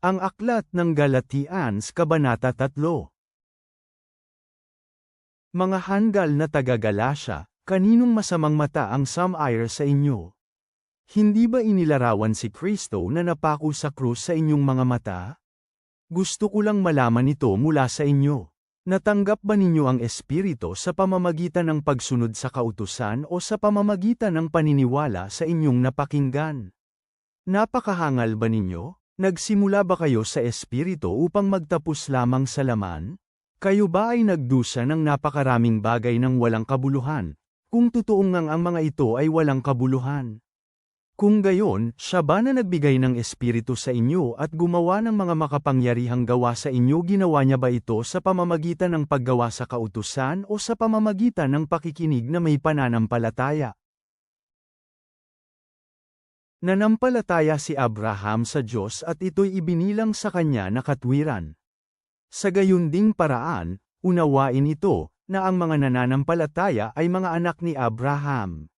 Ang Aklat ng Galatians Kabanata 3. Mga handgal na taga-Galasya, kaninong masamang mata ang sumire sa inyo? Hindi ba inilarawan si Kristo na napako sa krus sa inyong mga mata? Gusto ko lang malaman ito mula sa inyo. Natanggap ba ninyo ang Espiritu sa pamamagitan ng pagsunod sa kautusan o sa pamamagitan ng paniniwala sa inyong napakinggan? Napakahangal ba ninyo? Nagsimula ba kayo sa Espiritu upang magtapos lamang sa laman? Kayo ba ay nagdusa ng napakaraming bagay ng walang kabuluhan, kung totoong ngang ang mga ito ay walang kabuluhan? Kung gayon, siya ba na nagbigay ng Espiritu sa inyo at gumawa ng mga makapangyarihang gawa sa inyo, ginawa niya ba ito sa pamamagitan ng paggawa sa kautusan o sa pamamagitan ng pakikinig na may pananampalataya? Nanampalataya si Abraham sa Diyos at ito'y ibinilang sa kanya na katwiran. Sa gayon ding paraan, unawain ito, na ang mga nananampalataya ay mga anak ni Abraham.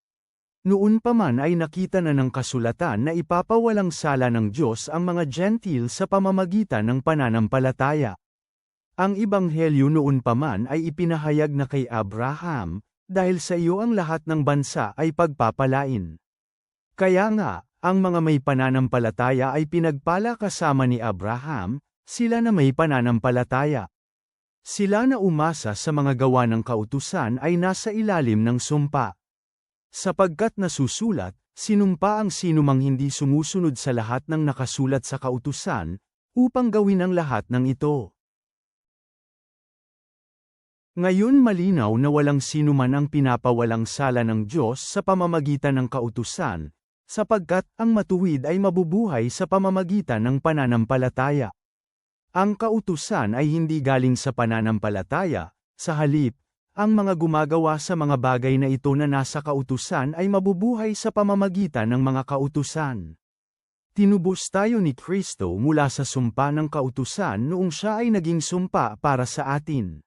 Noon pa man ay nakita na ng kasulatan na ipapawalang sala ng Diyos ang mga Gentil sa pamamagitan ng pananampalataya. Ang Ebanghelyo noon pa man ay ipinahayag na kay Abraham, dahil sa iyo ang lahat ng bansa ay pagpapalain. Kaya nga, ang mga may pananampalataya ay pinagpala kasama ni Abraham, sila na may pananampalataya. Sila na umasa sa mga gawa ng kautusan ay nasa ilalim ng sumpa. Sapagkat nasusulat, sinumpa ang sinumang hindi sumusunod sa lahat ng nakasulat sa kautusan, upang gawin ang lahat ng ito. Ngayon malinaw na walang sinuman ang pinapawalang sala ng Diyos sa pamamagitan ng kautusan, sapagkat ang matuwid ay mabubuhay sa pamamagitan ng pananampalataya. Ang kautusan ay hindi galing sa pananampalataya, sa halip, ang mga gumagawa sa mga bagay na ito na nasa kautusan ay mabubuhay sa pamamagitan ng mga kautusan. Tinubos tayo ni Kristo mula sa sumpa ng kautusan noong siya ay naging sumpa para sa atin.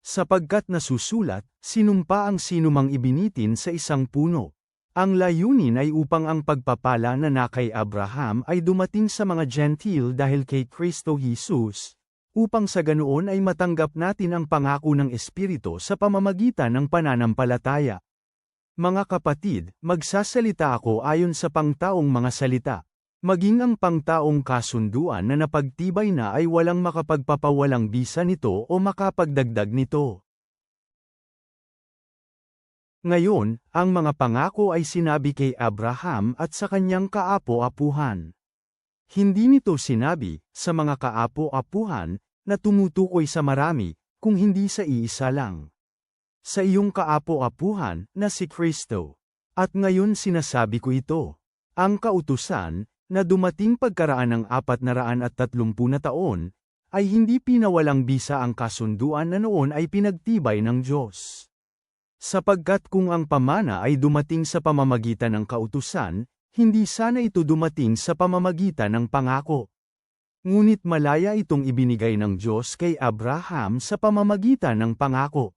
Sapagkat nasusulat, sinumpa ang sinumang ibinitin sa isang puno. Ang layunin ay upang ang pagpapala na kay Abraham ay dumating sa mga Gentil dahil kay Kristo Jesus, upang sa ganoon ay matanggap natin ang pangako ng Espiritu sa pamamagitan ng pananampalataya. Mga kapatid, magsasalita ako ayon sa pangtaong mga salita. Maging ang pangtaong kasunduan na napagtibay na ay walang makapagpapawalang bisa nito o makapagdagdag nito. Ngayon, ang mga pangako ay sinabi kay Abraham at sa kanyang kaapo-apuhan. Hindi nito sinabi, sa mga kaapo-apuhan, na tumutukoy sa marami, kung hindi sa iisa lang. Sa iyong kaapo-apuhan, na si Kristo. At ngayon sinasabi ko ito. Ang kautusan, na dumating pagkaraan ng 430 na taon, ay hindi pinawalang bisa ang kasunduan na noon ay pinagtibay ng Diyos. Sapagkat kung ang pamana ay dumating sa pamamagitan ng kautusan, hindi sana ito dumating sa pamamagitan ng pangako. Ngunit malaya itong ibinigay ng Diyos kay Abraham sa pamamagitan ng pangako.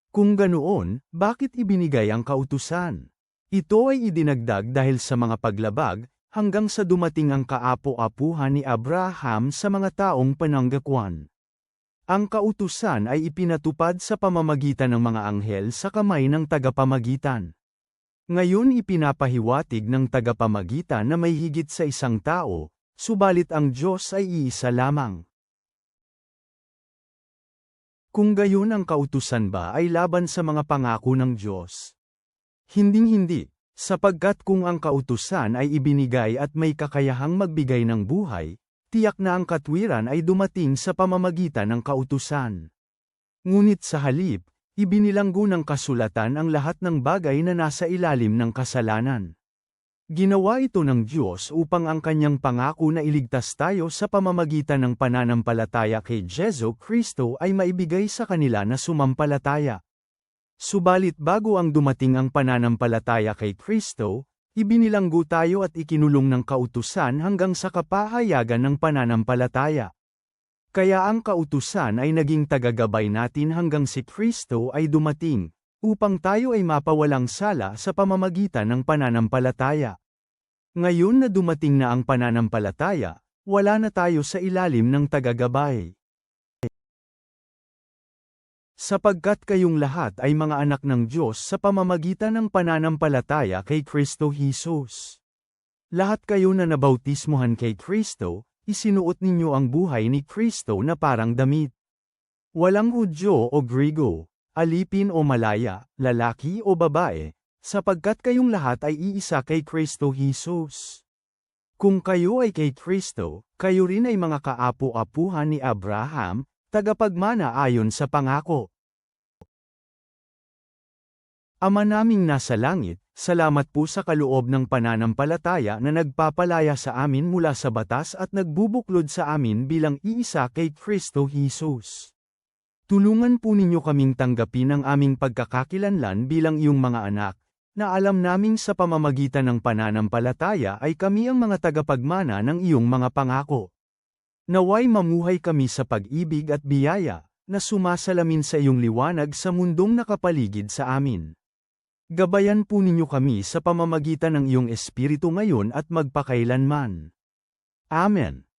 Kung ganoon, bakit ibinigay ang kautusan? Ito ay idinagdag dahil sa mga paglabag, hanggang sa dumating ang kaapo-apuhan ni Abraham sa mga taong pananggakwan. Ang kautusan ay ipinatupad sa pamamagitan ng mga anghel sa kamay ng tagapamagitan. Ngayon ipinapahiwatig ng tagapamagitan na may higit sa isang tao, subalit ang Diyos ay iisa lamang. Kung gayon ang kautusan ba ay laban sa mga pangako ng Diyos? Hinding-hindi, sapagkat kung ang kautusan ay ibinigay at may kakayahang magbigay ng buhay, tiyak na ang katwiran ay dumating sa pamamagitan ng kautusan. Ngunit sa halip, ibinilanggo ng kasulatan ang lahat ng bagay na nasa ilalim ng kasalanan. Ginawa ito ng Diyos upang ang kanyang pangako na iligtas tayo sa pamamagitan ng pananampalataya kay Jesu Kristo ay maibigay sa kanila na sumampalataya. Subalit bago ang dumating ang pananampalataya kay Kristo, ibinilanggo tayo at ikinulong ng kautusan hanggang sa kapahayagan ng pananampalataya. Kaya ang kautusan ay naging tagagabay natin hanggang si Kristo ay dumating, upang tayo ay mapawalang sala sa pamamagitan ng pananampalataya. Ngayon na dumating na ang pananampalataya, Wala na tayo sa ilalim ng tagagabay. Sapagkat kayong lahat ay mga anak ng Diyos sa pamamagitan ng pananampalataya kay Kristo Jesus. Lahat kayo na nabautismuhan kay Kristo, isinuot ninyo ang buhay ni Kristo na parang damit. Walang Hudyo o Grigo, alipin o Malaya, lalaki o babae, sapagkat kayong lahat ay iisa kay Kristo Jesus. Kung kayo ay kay Kristo, kayo rin ay mga kaapo-apuhan ni Abraham, tagapagmana ayon sa pangako. Ama naming nasa langit, salamat po sa kaloob ng pananampalataya na nagpapalaya sa amin mula sa batas at nagbubuklod sa amin bilang iisa kay Kristo Jesus. Tulungan po ninyo kaming tanggapin ang aming pagkakakilanlan bilang iyong mga anak, na alam naming sa pamamagitan ng pananampalataya ay kami ang mga tagapagmana ng iyong mga pangako. Naway mamuhay kami sa pag-ibig at biyaya, na sumasalamin sa iyong liwanag sa mundong nakapaligid sa amin. Gabayan po ninyo kami sa pamamagitan ng iyong Espiritu ngayon at magpakailanman. Amen.